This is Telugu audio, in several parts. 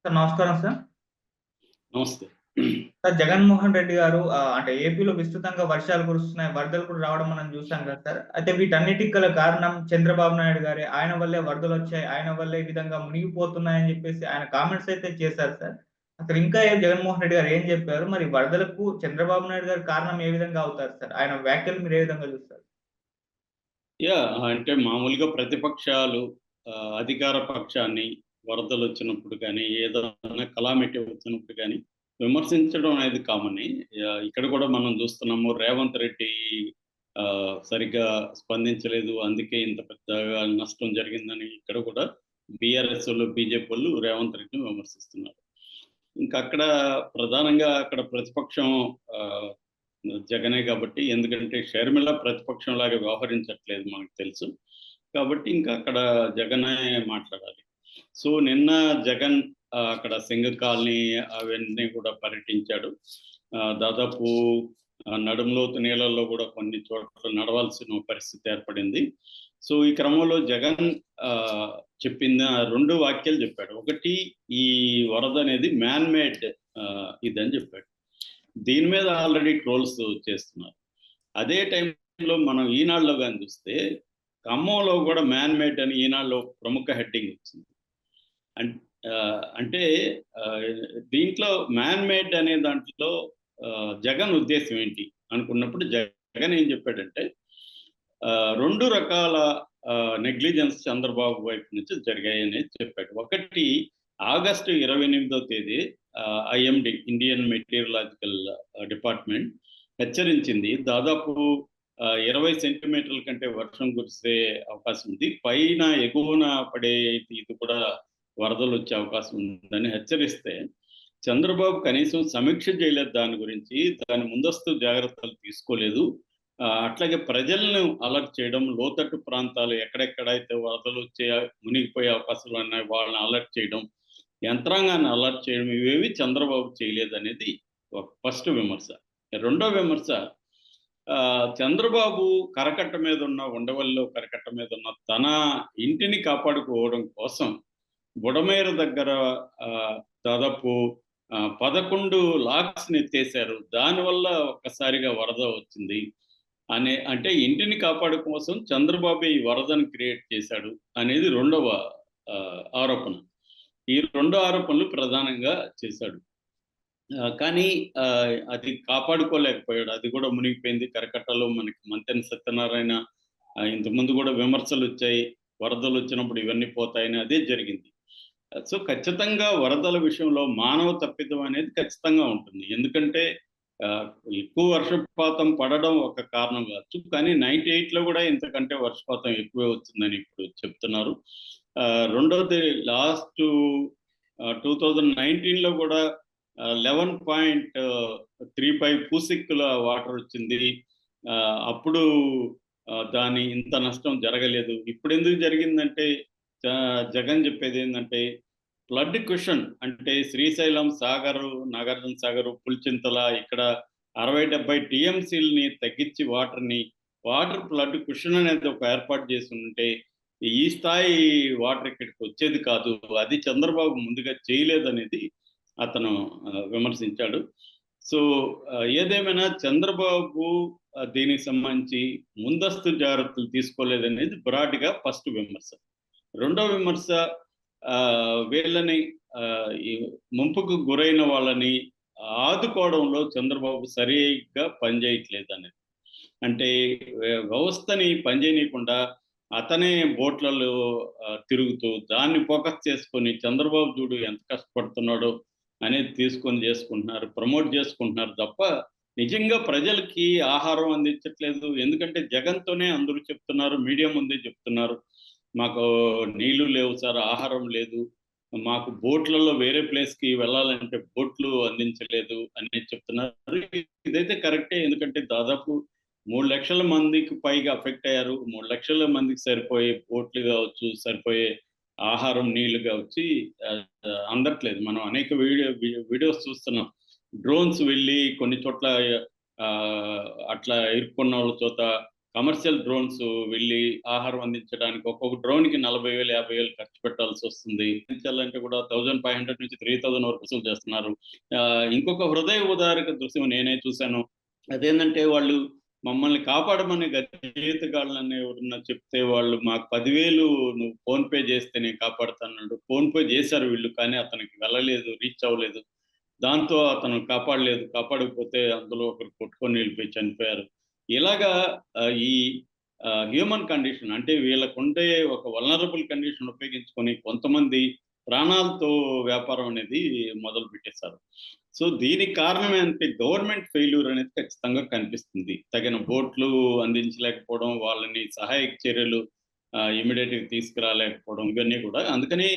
సార్ నమస్కారం సార్. నమస్తే. సార్ జగన్మోహన్ రెడ్డి గారు అంటే ఏపీలో విస్తృతంగా వర్షాలు కురుస్తున్నాయి. వరదలు కూడా రావడం మనం చూసాం కదా సార్. అయితే వీటన్నిటికి గల కారణం చంద్రబాబు నాయుడు గారే. ఆయన వల్లే వరదలొచ్చాయి. ఆయన వల్లే ఈ విధంగా మునిగిపోతున్నాయని చెప్పేసి ఆయన కామెంట్స్ అయితే చేశారు సార్. అసలు ఇంకా జగన్మోహన్ రెడ్డి గారు ఏం చెప్పారు? మరి వరదలకు చంద్రబాబు నాయుడు గారు కారణం ఏ విధంగా అవుతారు సార్? ఆయన వ్యాఖ్యలు మీరు ఏ విధంగా చూస్తారు? అంటే మామూలుగా ప్రతిపక్షాలు అధికార పక్షాన్ని వరదలొచ్చినప్పుడు గానీ, ఏదన్నా కలామిటీ వచ్చినప్పుడు గానీ, విమర్శించడం అనేది కామనే. ఇక్కడ కూడా మనం చూస్తున్నాము రేవంత్ రెడ్డి సరిగ్గా స్పందించలేదు. అందుకే ఇంత పెద్దగా నష్టం జరిగిందని ఇక్కడ కూడా బీఆర్ఎసోళ్ళు, బీజేపీవోళ్ళు రేవంత్ రెడ్డిని విమర్శిస్తున్నారు. ఇంకా అక్కడ ప్రధానంగా అక్కడ ప్రతిపక్షం ఆహ్, జగనే కాబట్టి ఎందుకంటే షర్మిల ప్రతిపక్షంలాగా వ్యవహరించట్లేదు మనకు తెలుసు. కాబట్టి ఇంకా అక్కడ జగనే మాట్లాడాలి. సో, నిన్న జగన్ అక్కడ సింగ్ కాలనీ అవన్నీ కూడా పర్యటించాడు. దాదాపు నడుంలోతు నీళ్ళల్లో కూడా కొన్ని చోట్ల నడవాల్సిన పరిస్థితి ఏర్పడింది. సో, ఈ క్రమంలో జగన్ ఆహ్, చెప్పిన 2 వాక్యాలు చెప్పాడు. ఒకటి, ఈ వరదనేది మ్యాన్ మేడ్ ఇదని చెప్పాడు. దీని మీద ఆల్రెడీ ట్రోల్స్ చేస్తున్నారు. అదే టైంలో మనం ఈనాడులో గాని చూస్తే, ఖమ్మంలో కూడా మ్యాన్ మేడ్ అని ఈనాడులో ప్రముఖ హెడ్డింగ్ వచ్చింది. అన్ అంటే ఆహ్, దీంట్లో మ్యాన్ మేడ్ అనే దాంట్లో జగన్ ఉద్దేశ్యం ఏంటి అనుకున్నప్పుడు జగన్ ఏం చెప్పాడంటే 2 రకాల నెగ్లిజెన్స్ చంద్రబాబు వైపు నుంచి జరిగాయని చెప్పాడు. ఒకటి, ఆగస్టు 28వ తేదీ ఐఎండీ ఇండియన్ మెటీరియలాజికల్ డిపార్ట్‌మెంట్ హెచ్చరించింది. దాదాపు 20 సెంటీమీటర్ల కంటే వర్షం కురిసే అవకాశం ఉంది. పైన ఎగువన పడే ఇది కూడా వరదలొచ్చే అవకాశం ఉందని హెచ్చరిస్తే, చంద్రబాబు కనీసం సమీక్ష చేయలేదు దాని గురించి. దాని ముందస్తు జాగ్రత్తలు తీసుకోలేదు. అట్లాగే ప్రజలను అలర్ట్ చేయడం, లోతట్టు ప్రాంతాలు ఎక్కడెక్కడైతే వరదలొచ్చే, మునిగిపోయే అవకాశాలున్నాయి వాళ్ళని అలర్ట్ చేయడం, యంత్రాంగాన్ని అలర్ట్ చేయడం ఇవేవి చంద్రబాబు చేయలేదనేది ఒక ఫస్ట్ విమర్శ. రెండో విమర్శ, చంద్రబాబు కరకట్ట మీదున్న ఉండవల్లిలో కరకట్ట మీదున్న తన ఇంటిని కాపాడుకోవడం కోసం బుడమేరు దగ్గర దాదాపు 11 లాక్స్‌ని ఎత్తేసారు. దానివల్ల ఒక్కసారిగా వరద వచ్చింది. అంటే ఇంటిని కాపాడు కోసం చంద్రబాబే ఈ వరదను క్రియేట్ చేశాడు అనేది రెండవ ఆరోపణ. ఈ 2 ఆరోపణలు ప్రధానంగా చేశాడు. కానీ అది కాపాడుకోలేకపోయాడు. అది కూడా మునిగిపోయింది. కరకట్టలో మనకి మంతెన సత్యనారాయణ ఇంతకుముందు కూడా విమర్శలొచ్చాయి. వరదలొచ్చినప్పుడు ఇవన్నీ పోతాయని అదే జరిగింది. సో, ఖచ్చితంగా వరదల విషయంలో మానవ తప్పిదం అనేది ఖచ్చితంగా ఉంటుంది. ఎందుకంటే ఆహ్, ఎక్కువ వర్షపాతం పడడం ఒక కారణం కావచ్చు. కానీ 98లో కూడా ఇంతకంటే వర్షపాతం ఎక్కువే వచ్చిందని ఇప్పుడు చెప్తున్నారు. రెండోది, లాస్టు 2019లో కూడా 11.35 క్యూసెక్కుల వాటర్ వచ్చింది. అప్పుడు దాని ఇంత నష్టం జరగలేదు. ఇప్పుడెందుకు జరిగిందంటే జగన్ చెప్పేదేందంటే, ఫ్లడ్ క్యుషన్ అంటే శ్రీశైలం సాగరు, నాగార్జున సాగరు, పులిచింతల ఇక్కడ 60, 70 టీఎంసీలని తగ్గించి వాటర్ ఫ్లడ్ క్యుషన్ అనేది ఒక ఏర్పాటు చేసుంటే ఈ స్థాయి వాటర్ ఇక్కడికి వచ్చేది కాదు. అది చంద్రబాబు ముందుగా చేయలేదనేది అతను విమర్శించాడు. సో, ఏదేమైనా చంద్రబాబు దీనికి సంబంధించి ముందస్తు జాగ్రత్తలు తీసుకోలేదనేది బ్రాడ్‌గా ఫస్ట్ విమర్శ. రెండో విమర్శ, వీళ్ళని ఈ ముంపుకు గురైన వాళ్ళని ఆదుకోవడంలో చంద్రబాబు సరిగ్గా పనిచేయట్లేదనేది. అంటే వ్యవస్థని పనిచేయనీయకుండా అతనే బోట్లలో తిరుగుతూ దాన్ని ఫోకస్ చేసుకొని చంద్రబాబు చూడు ఎంత కష్టపడుతున్నాడో అనేది తీసుకొని చేసుకుంటున్నారు. ప్రమోట్ చేసుకుంటున్నారు తప్ప నిజంగా ప్రజలకి ఆహారం అందించట్లేదు. ఎందుకంటే జగన్‌తోనే అందరూ చెప్తున్నారు. మీడియా ముందే చెప్తున్నారు. మాకు నీళ్లు లేవు సార్, ఆహారం లేదు. మాకు బోట్‌లలో వేరే ప్లేస్‌కి వెళ్ళాలంటే బోట్లు అందించలేదు అనేది చెప్తున్నారు. ఇదైతే కరెక్టే. ఎందుకంటే దాదాపు 3,00,000 మందికి పైగా అఫెక్ట్ అయ్యారు. 3,00,000 మందికి సరిపోయే బోట్లు గావచ్చు, సరిపోయే ఆహారం, నీళ్లు గావచ్చి అందట్లేదు. మనం అనేక వీడియోస్ చూస్తున్నాం. డ్రోన్స్ వెళ్ళి కొన్ని చోట్ల అట్లా ఇరుక్కున్నోళ్ళ చోత కమర్షియల్ డ్రోన్స్ వెళ్ళి ఆహారం అందించడానికి ఒక్కొక్క డ్రోన్‌కి 40,000, 50,000 ఖర్చు పెట్టాల్సొస్తుంది. అందించాలంటే కూడా 1500 నుంచి 3000 వరకు వసూలు చేస్తున్నారు. ఇంకొక హృదయ ఉదారక దృశ్యం నేనే చూసాను. అదేంటంటే వాళ్ళు మమ్మల్ని కాపాడమని గజయితగాళ్ళని ఎవరన్నా చెప్తే వాళ్ళు మాకు 10,000 నువ్వు ఫోన్‌పే చేస్తే నేను కాపాడుతానన్నాడు. ఫోన్‌పే చేశారు వీళ్ళు. కానీ అతనికి వెళ్ళలేదు. రీచ్ అవ్వలేదు. దాంతో అతను కాపాడలేదు. కాపాడకపోతే అందులో ఒకరు కొట్టుకొని వెళ్ళిపోయి చనిపోయారు. ఇలాగా ఈ హ్యూమన్ కండిషన్ అంటే వీళ్ళకుండే ఒక వల్నరబుల్ కండిషన్ ఉపయోగించుకొని కొంతమంది ప్రాణాలతో వ్యాపారం అనేది మొదలుపెట్టేశారు. సో దీనికి కారణం ఏంటంటే గవర్నమెంట్ ఫెయిల్యూర్ అనేది ఖచ్చితంగా కనిపిస్తుంది. తగిన బోట్లు అందించలేకపోవడం, వాళ్ళని సహాయక చర్యలు ఇమ్మీడియేట్‌గా తీసుకురాలేకపోవడం ఇవన్నీ కూడా. అందుకని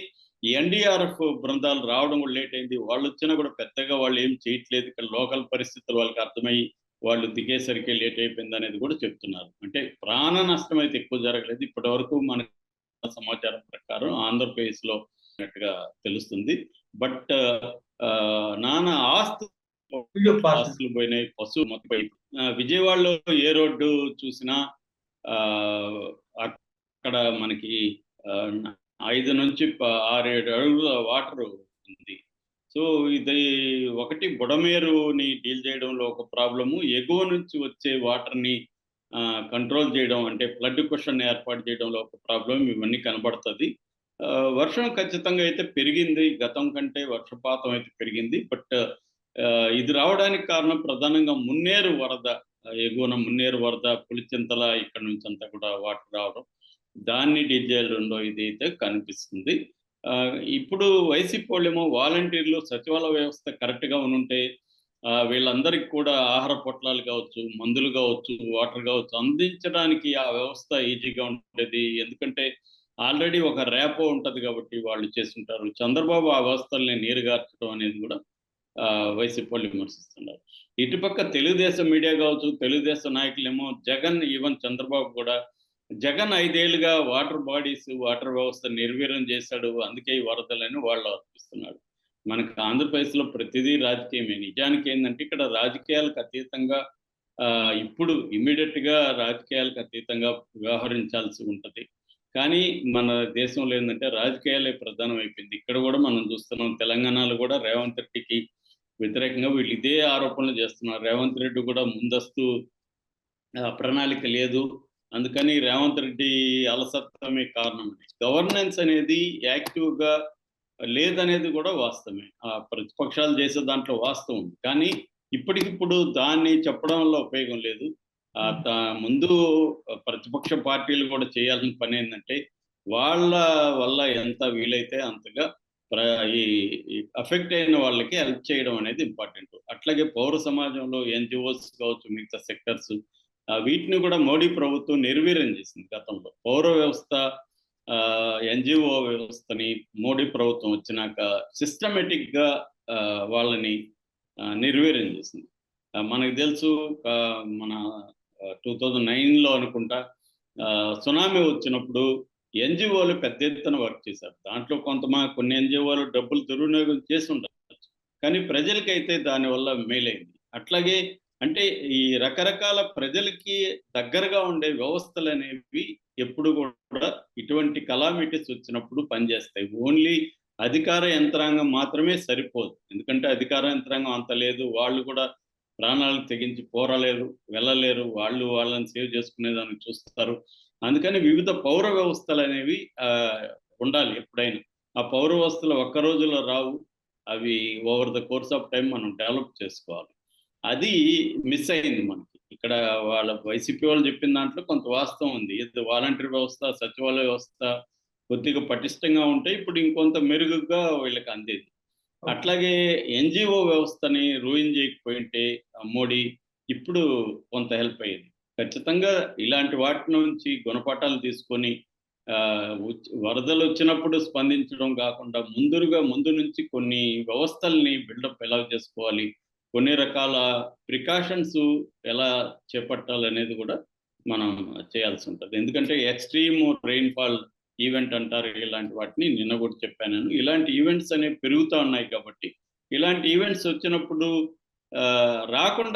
ఈ ఎన్‌డీఆర్‌ఎఫ్ బృందాలు రావడం కూడా లేట్ అయింది. వాళ్ళొచ్చినా కూడా పెద్దగా వాళ్ళేం చేయట్లేదు. ఇక్కడ లోకల్ పరిస్థితులు వాళ్ళకి అర్థమయ్యి వాళ్ళు దిగేసరికి లేట్ అయిపోయిందనేది కూడా చెప్తున్నారు. అంటే ప్రాణ నష్టం అయితే ఎక్కువ జరగలేదు. ఇప్పటివరకు మనకు సమాచారం ప్రకారం ఆంధ్రప్రదేశ్‌లో ఉన్నట్టుగా తెలుస్తుంది. బట్ నానా ఆస్తులు పోయినాయి. పశువులు మొత్తం పోయినాయి. విజయవాడలో ఏ రోడ్డు చూసినా అక్కడ మనకి 5 నుంచి 6, 7 అడుగుల వాటరు ఉంది. సో ఇది ఒకటి బుడమేరుని డీల్ చేయడంలో ఒక ప్రాబ్లము. ఎగువ నుంచి వచ్చే వాటర్‌ని కంట్రోల్ చేయడం అంటే ఫ్లడ్ కుషన్ ఏర్పాటు చేయడంలో ఒక ప్రాబ్లమ్ ఇవన్నీ కనబడతది. వర్షం ఖచ్చితంగా అయితే పెరిగింది. గతం కంటే వర్షపాతం అయితే పెరిగింది. బట్ ఇది రావడానికి కారణం ప్రధానంగా మున్నేరు వరద. ఎగువన మున్నేరు వరద, పులిచింతల ఇక్కడ నుంచి అంతా కూడా వాటర్ రావడం. దాన్ని డీల్ చేయడంలో ఇదైతే కనిపిస్తుంది. ఇప్పుడు వైసీపీ వాళ్ళేమో వాలంటీర్లు సచివాలయ వ్యవస్థ కరెక్ట్‌గా ఉనుంటే వీళ్ళందరికి కూడా ఆహార పొట్లాలు కావచ్చు, మందులు కావచ్చు, వాటర్ కావచ్చు అందించడానికి ఆ వ్యవస్థ ఈజీగా ఉండేది. ఎందుకంటే ఆల్రెడీ ఒక ర్యాపో ఉంటది కాబట్టి వాళ్ళు చేసుంటారు. చంద్రబాబు ఆ వ్యవస్థల్ని నీరుగార్చడం అనేది కూడా వైసీపీ వాళ్ళు విమర్శిస్తున్నారు. ఇటుపక్క తెలుగుదేశం మీడియా కావచ్చు, తెలుగుదేశం నాయకులేమో జగన్ ఈవెన్ చంద్రబాబు కూడా జగన్ 5 ఏళ్లుగా వాటర్ వ్యవస్థ నిర్వీర్యం చేశాడు. అందుకే ఈ వరదలని వాళ్ళు ఆరోపిస్తున్నాడు. మనకు ఆంధ్రప్రదేశ్‌లో ప్రతిదీ రాజకీయమే. నిజానికి ఏందంటే ఇక్కడ రాజకీయాలకు అతీతంగా ఇప్పుడు ఇమ్మీడియేట్‌గా రాజకీయాలకు అతీతంగా వ్యవహరించాల్సి ఉంటది. కానీ మన దేశంలో ఏందంటే రాజకీయాలే ప్రధానం అయిపోయింది. ఇక్కడ కూడా మనం చూస్తున్నాం తెలంగాణలో కూడా రేవంత్ రెడ్డికి వ్యతిరేకంగా వీళ్ళు ఇదే ఆరోపణలు చేస్తున్నారు. రేవంత్ రెడ్డి కూడా ముందస్తు ప్రణాళిక లేదు. అందుకని రేవంత్ రెడ్డి అలసత్వమే కారణం. గవర్నెన్స్ అనేది యాక్టివ్‌గా లేదనేది కూడా వాస్తవమే. ప్రతిపక్షాలు చేసే దాంట్లో వాస్తవం ఉంది. కానీ ఇప్పటికిప్పుడు దాన్ని చెప్పడం వల్ల ఉపయోగం లేదు. ముందు ప్రతిపక్ష పార్టీలు కూడా చేయాల్సిన పనేందంటే వాళ్ళ వల్ల ఎంత వీలైతే అంతగా ఈ అఫెక్ట్ అయిన వాళ్ళకి హెల్ప్ చేయడం అనేది ఇంపార్టెంట్. అట్లాగే పౌర సమాజంలో ఎన్‌జీఓస్ కావచ్చు, మిగతా సెక్టర్స్ వీటిని కూడా మోడీ ప్రభుత్వం నిర్వీర్యం చేసింది గతంలో. పౌర వ్యవస్థ ఎన్‌జీఓ వ్యవస్థని మోడీ ప్రభుత్వం వచ్చినాక సిస్టమేటిక్‌గా వాళ్ళని నిర్వీర్యం చేసింది. మనకు తెలుసు మన 2009లో అనుకుంటా సునామీ వచ్చినప్పుడు ఎన్‌జీఓలు పెద్ద ఎత్తున వర్క్ చేశారు. దాంట్లో కొన్ని ఎన్‌జీఓలు డబ్బులు దుర్వినియోగం చేసి ఉండొచ్చు. కానీ ప్రజలకైతే దానివల్ల మేలైంది. అట్లాగే అంటే ఈ రకరకాల ప్రజలకి దగ్గరగా ఉండే వ్యవస్థలనేవి ఎప్పుడు కూడా ఇటువంటి కలామిటీస్ వచ్చినప్పుడు పనిచేస్తాయి. ఓన్లీ అధికార యంత్రాంగం మాత్రమే సరిపోదు. ఎందుకంటే అధికార యంత్రాంగం అంత లేదు. వాళ్ళు కూడా ప్రాణాలు తెగించి పోరాలేరు, వెళ్ళలేరు. వాళ్ళని సేవ్ చేసుకునేదానికి చూస్తారు. అందుకని వివిధ పౌర వ్యవస్థలనేవి ఉండాలి ఎప్పుడైనా. ఆ పౌర వ్యవస్థలు ఒక్క రోజులో రావు. అవి over the course of time మనం డెవలప్ చేసుకోవాలి. అది మిస్ అయింది మనకి. ఇక్కడ వాళ్ళ వైసీపీ వాళ్ళు చెప్పిన దాంట్లో కొంత వాస్తవం ఉంది. వాలంటీర్ వ్యవస్థ, సచివాలయ వ్యవస్థ కొద్దిగా పటిష్టంగా ఉంటే ఇప్పుడు ఇంకొంత మెరుగుగా వీళ్ళకి అందేది. అట్లాగే ఎన్‌జీఓ వ్యవస్థని రూయిన్ చేయకపోయింటే మోడీ ఇప్పుడు కొంత హెల్ప్ అయ్యేది. ఖచ్చితంగా ఇలాంటి వాటి నుంచి గుణపాఠాలు తీసుకొని వరదలొచ్చినప్పుడు స్పందించడం కాకుండా ముందు నుంచి కొన్ని వ్యవస్థల్ని బిల్డప్ ఎలా చేసుకోవాలి, కొన్ని రకాల ప్రికాషన్స్ ఎలా చేపట్టాలనేది కూడా మనం చేయాల్సి ఉంటది. ఎందుకంటే ఎక్స్‌ట్రీమ్ రెయిన్‌ఫాల్ ఈవెంట్ అంటారు. ఇలాంటి వాటిని నిన్న కూడా చెప్పాను నేను. ఇలాంటి ఈవెంట్స్ అనేవి పెరుగుతా ఉన్నాయి కాబట్టి, ఇలాంటి ఈవెంట్స్ వచ్చినప్పుడు రాకుండా